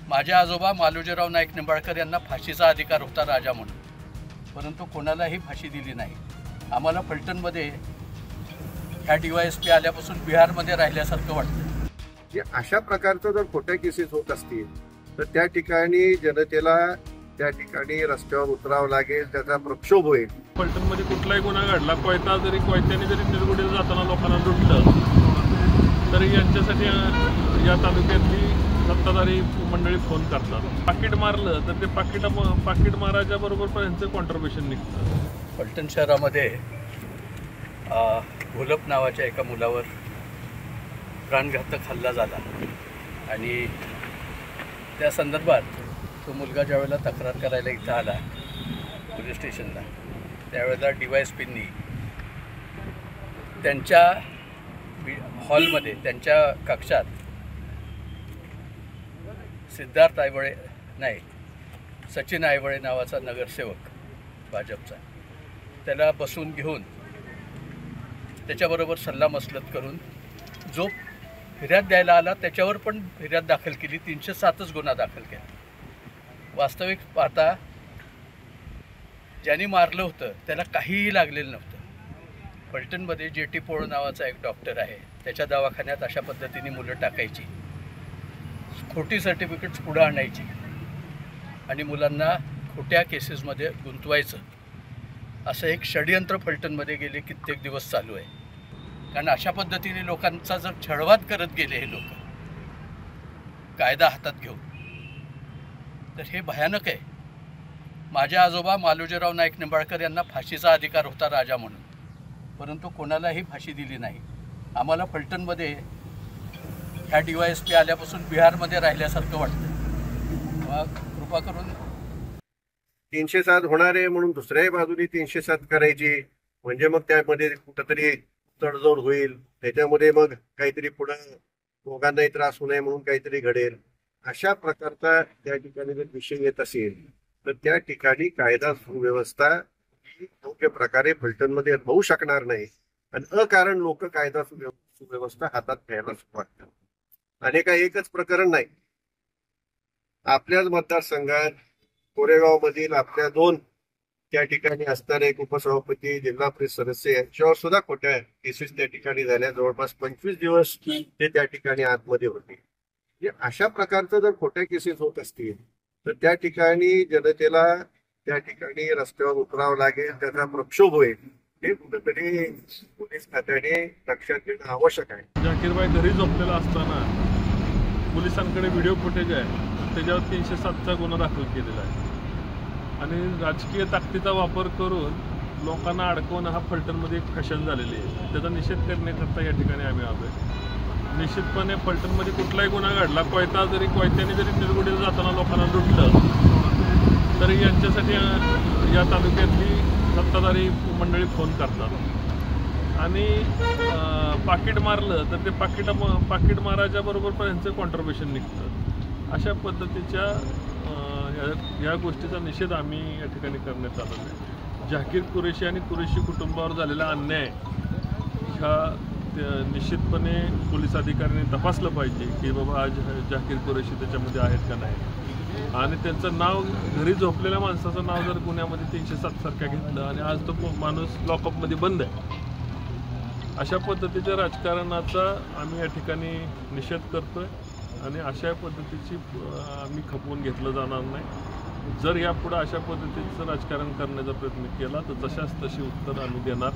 माझे आजोबा मालोजीराव नाईक निंबाळकर यांना फाशीचा अधिकार होता राजा म्हणून, परंतु कोणालाही फाशी दिली नाही। आम्हाला फलटणमध्ये ह्या DYSP आल्यापासून बिहारमध्ये राहिल्यासारखं वाटतं। अशा प्रकारचं जर खोट्या केसेस होत असतील तर त्या ठिकाणी जनतेला त्या ठिकाणी रस्त्यावर उतरावं लागेल, त्याचा प्रक्षोभ होईल। फलटणमध्ये कुठलाही गुन्हा घडला, कोयत्याने जरी निरगुडीला जाताना लोकांना लुटलं तरी यांच्यासाठी या तालुक्यातली सत्ताधारी मंडळी फोन करतात। पाकिट मारलं तर ते पाकिट मारायच्या बरोबर पण यांचं कॉन्ट्रिब्युशन निघतं। फलटण शहरामध्ये घोलप नावाच्या एका मुलावर प्राणघातक हल्ला झाला आणि त्या संदर्भात तो मुलगा ज्यावेळेला तक्रार करायला इथं आला पोलीस स्टेशनला, त्यावेळेला DYSPनी त्यांच्या हॉलमध्ये, त्यांच्या कक्षात सिद्धार्थ आयवळे नाही, सचिन आयवळे नावाचा नगरसेवक भाजपचा, त्याला बसून घेऊन त्याच्याबरोबर सल्लामसलत करून जो फिर्याद द्यायला आला त्याच्यावर पण फिर्याद दाखल केली। 307च गुन्हा दाखल केला। वास्तविक पाहता ज्यांनी मारलं होतं त्याला काहीही लागलेलं नव्हतं। फलटणमध्ये JT पोळ नावाचा एक डॉक्टर आहे, त्याच्या दवाखान्यात अशा पद्धतीने मुलं टाकायची, खोटी सर्टिफिकेट्स पुढं आणायची आणि मुलांना खोट्या केसेसमध्ये गुंतवायचं, असं एक षडयंत्र फलटणमध्ये गेले कित्येक दिवस चालू आहे। कारण अशा पद्धतीने लोकांचा जर छळवाद करत गेले हे लोक कायदा हातात घेऊन, तर हे भयानक आहे। माझे आजोबा मालोजीराव नाईक निंबाळकर यांना फाशीचा अधिकार होता राजा म्हणून, परंतु कोणालाही फाशी दिली नाही। आम्हाला फलटणमध्ये ह्या DYSP आल्यापासून बिहारमध्ये राहिल्यासारखं वाटतं। मग कृपा करून 307 होणार आहे म्हणून दुसऱ्याही बाजूने 307 करायची, म्हणजे मग त्यामध्ये कुठंतरी तडजोड होईल, त्याच्यामध्ये मग काहीतरी पुढं दोघांनाही त्रास होऊ नये म्हणून काहीतरी घडेल। अशा प्रकारचा त्या ठिकाणी जर विषय येत असेल तर त्या ठिकाणी कायदा सुव्यवस्था ही योग्य प्रकारे फलटणमध्ये होऊ शकणार नाही आणि अकारण लोक कायदा सुव्यवस्था हातात घ्यायला सुरुवात करतात। आणि काही एकच प्रकरण नाही, आपल्याच मतदारसंघात कोरेगाव मधील आपल्या 2 त्या ठिकाणी असणारे एक उपसभापती, जिल्हा परिषद सदस्य यांच्यावर सुद्धा खोट्या केसेस त्या ठिकाणी झाल्या। जवळपास 25 दिवस ते त्या ठिकाणी आतमध्ये होते। अशा प्रकारचं जर खोट्या केसेस होत असतील तर त्या ठिकाणी जनतेला त्या ठिकाणी रस्त्यावर उतरावं लागेल, त्याचा प्रक्षोभ होईल। हे कुठेतरी पोलीस खात्याने लक्षात घेणं आवश्यक आहे। जाकीरबाई घरी झोपलेला असताना पोलिसांकडे व्हिडिओ फुटेज आहे, त्याच्यावर 307चा गुन्हा दाखल केलेला आहे आणि राजकीय ताकदीचा वापर करून लोकांना अडकवणं हा फलटणमध्ये एक फॅशन झालेली आहे। त्याचा निषेध करण्याकरता या ठिकाणी आम्ही आलोय। निश्चितपणे फलटणमध्ये कुठलाही गुन्हा घडला, कोयत्याने जरी निरगुडीला जाताना लोकांना लुटलं तरी यांच्यासाठी या तालुक्यातली सत्ताधारी मंडळी फोन करतात आणि पाकिट मारलं तर ते पाकिट मारायच्या बरोबर पण यांचं कॉन्ट्रिब्युशन निघतं। अशा पद्धतीच्या या गोष्टीचा निषेध आम्ही या ठिकाणी करण्यात आलेला आहे। जाकीर कुरेशी आणि कुरेशी कुटुंबावर झालेला अन्याय ह्या निश्चितपणे पोलीस अधिकाऱ्यांनी तपासलं पाहिजे की बाबा आज जाकीर कुरेशी त्याच्यामध्ये आहेत का नाही, आणि त्यांचं नाव, घरी झोपलेल्या माणसाचं नाव जर गुन्ह्यामध्ये 307 सारख्या घेतलं आणि आज तो माणूस लॉकअपमध्ये बंद आहे, अशा पद्धतीच्या राजकारणाचा आम्ही या ठिकाणी निषेध करतोय आणि अशा पद्धतीची आम्ही खपवून घेतलं जाणार नाही। जर यापुढे अशा पद्धतीचं राजकारण करण्याचा प्रयत्न केला तर तशाच तशी उत्तर आम्ही देणार।